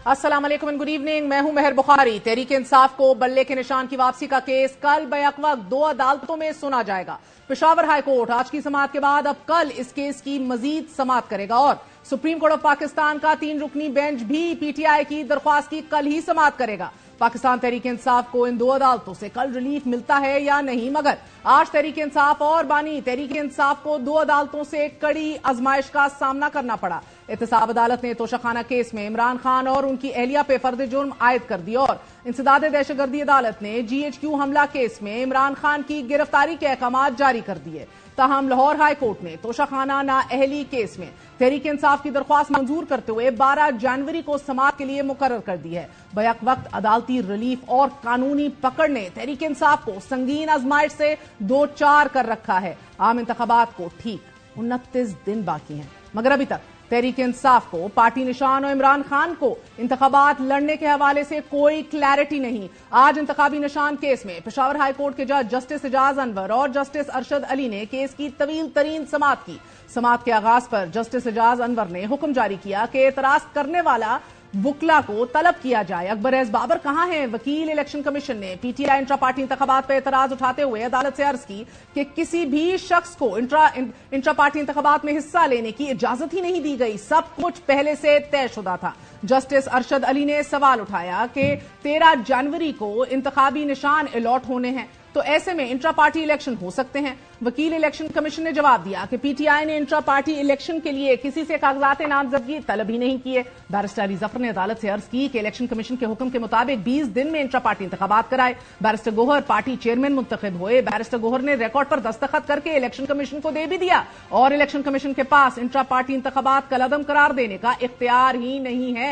अस्सलाम वालेकुम and good evening. मैं हूं मेहर बुखारी। तहरीक इंसाफ को बल्ले के निशान की वापसी का केस कल बैक वक्त 2 अदालतों में सुना जाएगा। पेशावर हाई कोर्ट आज की समाअत के बाद अब कल इस केस की मजीद समाअत करेगा और सुप्रीम कोर्ट ऑफ पाकिस्तान का 3 रुकनी बेंच भी पीटीआई की दरख्वास्त की कल ही समाअत करेगा। पाकिस्तान तहरीक इंसाफ को इन 2 अदालतों से कल रिलीफ मिलता है या नहीं, मगर आज तहरीक इंसाफ और बानी तहरीक इंसाफ को 2 अदालतों से कड़ी आजमाइश का सामना करना पड़ा। एहतसाब अदालत ने तोशाखाना केस में इमरान खान और उनकी अहलिया पे फर्द जुर्म आयद कर दी और इंसदाद दहशतगर्दी अदालत ने GHQ हमला केस में इमरान खान की गिरफ्तारी के अहकाम जारी कर दिए। ताहम लाहौर हाई कोर्ट ने तोशाखाना नाअहली केस में तहरीक इंसाफ की दरख्वास्त मंजूर करते हुए 12 जनवरी को समाअत के लिए मुकर्रर कर दी है। बैक वक्त अदालती रिलीफ और कानूनी पकड़ ने तहरीक इंसाफ को संगीन आजमाइश से 2-4 कर रखा है। आम इंतखाबात को ठीक 29 दिन बाकी हैं, मगर अभी तक तहरीक इंसाफ को पार्टी निशान और इमरान खान को इंतखाबात लड़ने के हवाले से कोई क्लैरिटी नहीं। आज इंतखाबी निशान केस में पेशावर हाई कोर्ट के जज जस्टिस एजाज अनवर और जस्टिस अरशद अली ने केस की तवील तरीन समाअत की। समाअत के आगाज पर जस्टिस एजाज अनवर ने हुक्म जारी किया कि एतराज करने वाला बुकला को तलब किया जाए। अकबर एस बाबर कहां हैं? वकील इलेक्शन कमीशन ने पीटीआई इंट्रा पार्टी इंतखाबात पर एतराज उठाते हुए अदालत से अर्ज की कि किसी भी शख्स को इंट्रा पार्टी इंतखाबात में हिस्सा लेने की इजाजत ही नहीं दी गई, सब कुछ पहले से तयशुदा था। जस्टिस अरशद अली ने सवाल उठाया कि 13 जनवरी को इंतखाबी निशान अलॉट होने हैं, तो ऐसे में इंट्रा पार्टी इलेक्शन हो सकते हैं। वकील इलेक्शन कमीशन ने जवाब दिया कि पीटीआई ने इंट्रा पार्टी इलेक्शन के लिए किसी से कागजात नामजदगी तलब ही नहीं किए। बैरिस्टर अली जफर ने अदालत से अर्ज की कि इलेक्शन कमीशन के हुक्म के मुताबिक 20 दिन में इंट्रा पार्टी इंतखाबात कराए। बैरिस्टर गोहर पार्टी चेयरमैन मुंतखब हुए। बैरिस्टर गोहर ने रिकॉर्ड पर दस्तखत करके इलेक्शन कमीशन को दे भी दिया और इलेक्शन कमीशन के पास इंट्रा पार्टी इंतखाबात कलअदम करार देने का इख्तियार ही नहीं है।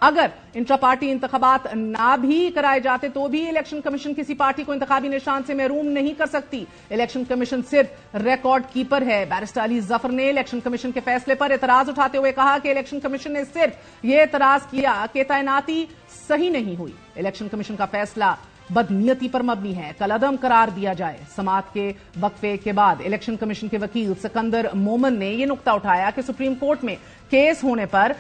अगर इंट्रा पार्टी इंतखाबात ना भी कराए जाते तो भी इलेक्शन कमीशन किसी पार्टी को इंतखाबी निशान से महरूम नहीं कर सकती। इलेक्शन कमीशन सिर्फ रिकॉर्ड कीपर है। बैरिस्टर अली जफर ने इलेक्शन कमीशन के फैसले पर एतराज उठाते हुए कहा कि इलेक्शन कमीशन ने सिर्फ ये एतराज किया कि तैनाती सही नहीं हुई। इलेक्शन कमीशन का फैसला बदनीयती पर मबनी है, कलअदम करार दिया जाए। समाअत के वक्फे के बाद इलेक्शन कमीशन के वकील सिकंदर मोमन ने यह नुक्ता उठाया कि सुप्रीम कोर्ट में केस होने पर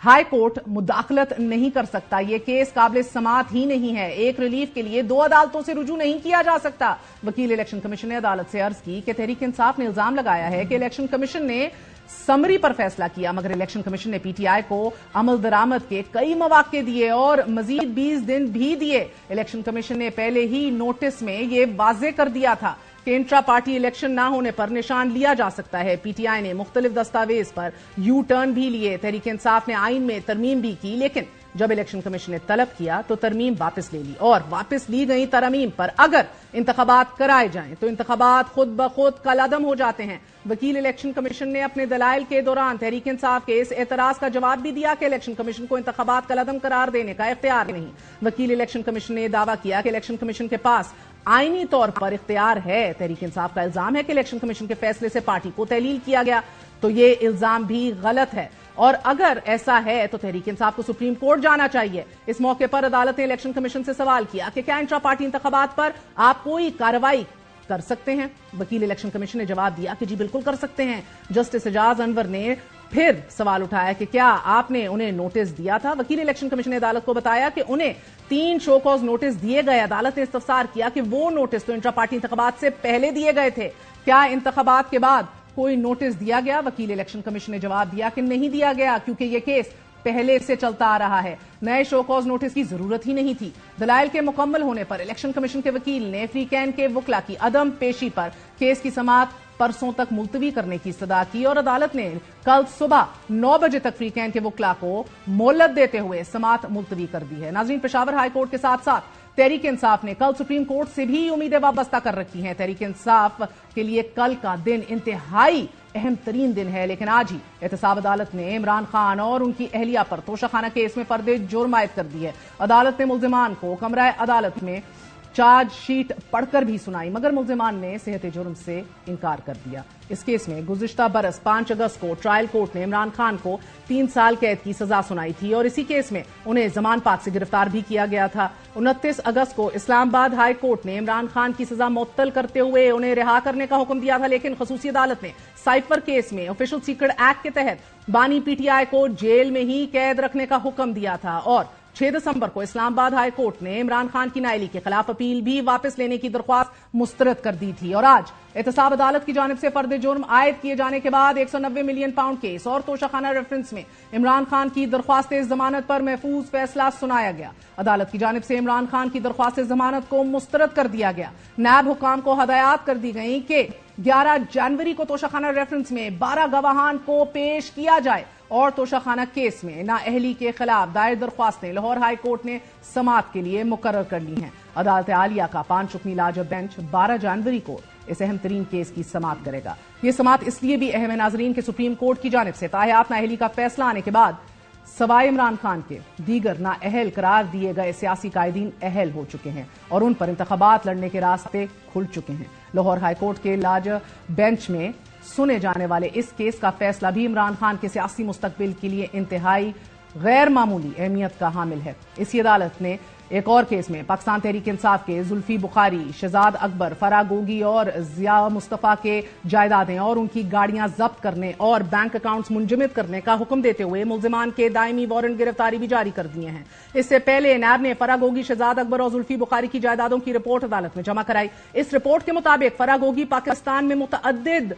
हाई कोर्ट मुदाखलत नहीं कर सकता। यह केस काबिल समाअत ही नहीं है। एक रिलीफ के लिए 2 अदालतों से रुजू नहीं किया जा सकता। वकील इलेक्शन कमीशन ने अदालत से अर्ज की कि तहरीक इंसाफ ने इल्जाम लगाया है कि इलेक्शन कमीशन ने समरी पर फैसला किया, मगर इलेक्शन कमीशन ने पीटीआई को अमल दरामद के कई मौके दिए और मजीद 20 दिन भी दिए। इलेक्शन कमीशन ने पहले ही नोटिस में यह वाजे कर दिया था कि इंट्रा पार्टी इलेक्शन ना होने पर निशान लिया जा सकता है। पीटीआई ने मुख्तलिफ दस्तावेज पर यू टर्न भी लिए। तहरीक इंसाफ ने आइन में तरमीम भी की, लेकिन जब इलेक्शन कमीशन ने तलब किया तो तरमीम वापस ले ली और वापस ली गई तरमीम पर अगर इंतखाबात कराए जाएं तो इंतखाबात खुद ब खुद कलअदम हो जाते हैं। वकील इलेक्शन कमीशन ने अपने दलाइल के दौरान तहरीक इंसाफ के इस एतराज का जवाब भी दिया कि इलेक्शन कमीशन को इंतखाबात कलअदम करार देने का इख्तियार नहीं। वकील इलेक्शन कमीशन ने दावा किया कि इलेक्शन कमीशन के पास आईनी तौर पर इख्तियार है। तहरीक इंसाफ का इल्जाम है कि इलेक्शन कमीशन के फैसले से पार्टी को तहलील किया गया, तो ये इल्जाम भी गलत है और अगर ऐसा है तो तहरीक इंसाफ को सुप्रीम कोर्ट जाना चाहिए। इस मौके पर अदालत ने इलेक्शन कमीशन से सवाल किया कि क्या इंट्रा पार्टी इंतखाबात पर आप कोई कार्रवाई कर सकते हैं। वकील इलेक्शन कमीशन ने जवाब दिया कि जी बिल्कुल कर सकते हैं। जस्टिस एजाज अनवर ने फिर सवाल उठाया कि क्या आपने उन्हें नोटिस दिया था। वकील इलेक्शन कमीशन ने अदालत को बताया कि उन्हें 3 शो कॉज नोटिस दिए गए। अदालत ने इस्तफसार किया कि वो नोटिस तो इंट्रा पार्टी इंतखाबात से पहले दिए गए थे, क्या इंतखाबात के बाद कोई नोटिस दिया गया। वकील इलेक्शन कमीशन ने जवाब दिया कि नहीं दिया गया क्योंकि यह केस पहले से चलता आ रहा है, नए शो कॉज नोटिस की जरूरत ही नहीं थी। दलाइल के मुकम्मल होने पर इलेक्शन कमीशन के वकील ने फ्री कैन के वकला की अदम पेशी पर केस की समाअत परसों तक मुलतवी करने की इस्तदा की और अदालत ने कल सुबह 9 बजे तक फ्री कैन के वकला को मोहलत देते हुए समाअत मुलतवी कर दी है। नाज़रीन, पेशावर हाई कोर्ट के साथ साथ तहरीक इंसाफ ने कल सुप्रीम कोर्ट से भी उम्मीदें वाबस्ता कर रखी हैं। तहरीक इंसाफ के लिए कल का दिन इंतहाई अहम तरीन दिन है, लेकिन आज ही एहतसाब अदालत ने इमरान खान और उनकी अहलिया पर तोशाखाना केस में फर्द जुर्म आयद कर दी है। अदालत ने मुल्जिमान को कमरा अदालत में चार्ज शीट पढ़कर भी सुनाई, मगर मुल्जिमान ने सेहत जुर्म से इनकार कर दिया। इस केस में गुज़िश्ता बरस 5 अगस्त को ट्रायल कोर्ट ने इमरान खान को 3 साल कैद की सजा सुनाई थी और इसी केस में उन्हें जमान पाक से गिरफ्तार भी किया गया था। 29 अगस्त को इस्लामाबाद हाई कोर्ट ने इमरान खान की सजा मुअत्तल करते हुए उन्हें रिहा करने का हुक्म दिया था, लेकिन खसूसी अदालत ने साइफर केस में ऑफिशियल सीक्रेट एक्ट के तहत बानी पीटीआई को जेल में ही कैद रखने का हुक्म दिया था। और 6 दिसंबर को इस्लामाबाद हाई कोर्ट ने इमरान खान की नाअहली के खिलाफ अपील भी वापस लेने की दरख्वास्त मुस्तरद कर दी थी। और आज एहतसाब अदालत की जानिब से फर्द जुर्म आयद किए जाने के बाद 190 मिलियन पाउंड केस और तोशाखाना रेफरेंस में इमरान खान की दरख्वास्त जमानत पर महफूज फैसला सुनाया गया। अदालत की जानिब से इमरान खान की दरख्वास्त जमानत को मुस्तरद कर दिया गया। नायब हुकाम को हदायत कर दी गई कि 11 जनवरी को तोशाखाना रेफरेंस में 12 गवाहान को पेश किया जाए और तोशाखाना केस में नाअहली के खिलाफ दायर दरख्वास्तें लाहौर हाई कोर्ट ने समाअत के लिए मुकर्रर कर ली हैं। अदालत आलिया का 5 रुकनी लाजर बेंच 12 जनवरी को इस अहम तरीन केस की समाअत करेगा। ये समाअत इसलिए भी अहम है नाजरीन के सुप्रीम कोर्ट की जानिब से ताहयात नाअहली का फैसला आने के बाद सवाए इमरान खान के दीगर नाअहल करार दिए गए सियासी कायदीन अहल हो चुके हैं और उन पर इंतखाबात लड़ने के रास्ते खुल चुके हैं। लाहौर हाई कोर्ट के लार्जर बेंच में सुने जाने वाले इस केस का फैसला भी इमरान खान के सियासी मुस्तकबिल के लिए इंतहाई गैर मामूली अहमियत का हामिल है। इसी अदालत ने एक और केस में पाकिस्तान तहरीक इंसाफ के जुल्फी बुखारी, शहजाद अकबर, फराह गोगी और जिया मुस्तफा के जायदादें और उनकी गाड़ियां जब्त करने और बैंक अकाउंट्स मुंजमद करने का हुक्म देते हुए मुल्जिमान के दायमी वारंट गिरफ्तारी भी जारी कर दिए हैं। इससे पहले नैब ने फराह गोगी, शहजाद अकबर और जुल्फी बुखारी की जायदादों की रिपोर्ट अदालत में जमा कराई। इस रिपोर्ट के मुताबिक फराह गोगी पाकिस्तान में मुतअद्दिद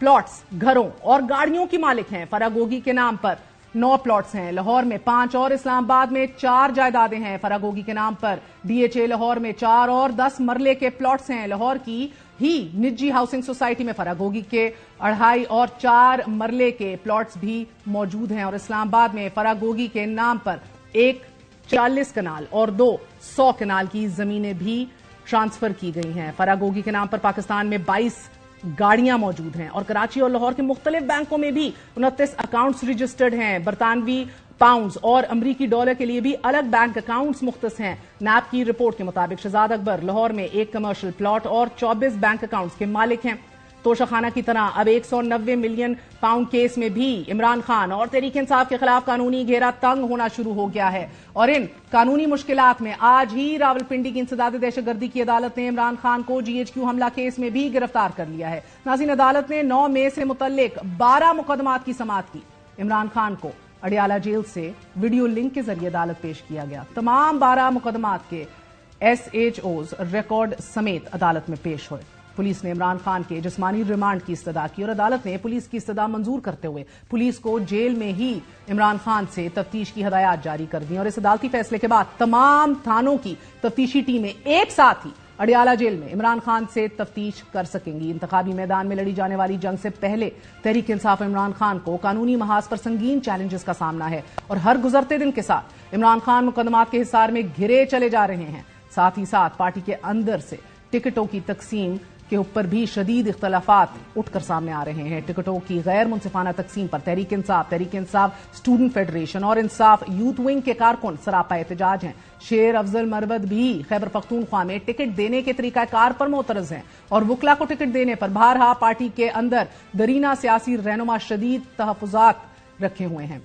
प्लॉट्स, घरों और गाड़ियों की मालिक हैं। फराह गोगी के नाम पर 9 प्लॉट्स हैं, लाहौर में 5 और इस्लामाबाद में 4 जायदादें हैं। फराह गोगी के नाम पर डीएचए लाहौर में 4 और 10 मरले के प्लॉट्स हैं। लाहौर की ही निजी हाउसिंग सोसाइटी में फराह गोगी के 2.5 और 4 मरले के प्लॉट्स भी मौजूद हैं और इस्लामाबाद में फराह गोगी के नाम पर एक 40 कनाल और 2 100 कनाल की जमीनें भी ट्रांसफर की गई हैं। फराह गोगी के नाम पर पाकिस्तान में 22 गाड़ियां मौजूद हैं और कराची और लाहौर के मुख्तलिफ बैंकों में भी 29 अकाउंट्स रजिस्टर्ड हैं। बरतानवी पाउंड्स और अमरीकी डॉलर के लिए भी अलग बैंक अकाउंट्स मुख्तस हैं। नैब की रिपोर्ट के मुताबिक शहजाद अकबर लाहौर में एक कमर्शियल प्लॉट और 24 बैंक अकाउंट्स के मालिक हैं। तोशाखाना की तरह अब 190 मिलियन पाउंड केस में भी इमरान खान और तहरीक इंसाफ के खिलाफ कानूनी घेरा तंग होना शुरू हो गया है और इन कानूनी मुश्किलात में आज ही रावलपिंडी की इंसदाद दहशतगर्दी की अदालत ने इमरान खान को GHQ हमला केस में भी गिरफ्तार कर लिया है। नाज़रीन, अदालत ने 9 मई से मुतल्लिक 12 मुकदमात की समाअत की। इमरान खान को अडियाला जेल से वीडियो लिंक के जरिए अदालत पेश किया गया। तमाम 12 मुकदमात के SHOs रिकॉर्ड समेत अदालत में पेश हुए। पुलिस ने इमरान खान के जिस्मानी रिमांड की इस्तदा की और अदालत ने पुलिस की इस्तदा मंजूर करते हुए पुलिस को जेल में ही इमरान खान से तफ्तीश की हदायत जारी कर दी और इस अदालती फैसले के बाद तमाम थानों की तफ्तीशी टीमें एक साथ ही अडियाला जेल में इमरान खान से तफ्तीश कर सकेंगी। इंतखाबी मैदान में लड़ी जाने वाली जंग से पहले तहरीक इंसाफ इमरान खान को कानूनी महाज पर संगीन चैलेंजेस का सामना है और हर गुजरते दिन के साथ इमरान खान मुकदमात के हिसार में घिरे चले जा रहे हैं। साथ ही साथ पार्टी के अंदर से टिकटों की तकसीम के ऊपर भी शदीद इख्तलाफात उठकर सामने आ रहे हैं। टिकटों की गैर मुनसिफाना तकसीम पर तहरीक इंसाफ स्टूडेंट फेडरेशन और इंसाफ यूथ विंग के कारकुन सरापा एहतजाज हैं। शेर अफजल मरवत भी खैबर पख्तूनख्वा में टिकट देने के तरीकाकार पर मोतरज हैं और वकला को टिकट देने पर बारहा पार्टी के अंदर दरीना सियासी रहनुमा शदीद तहफुजात रखे हुए हैं।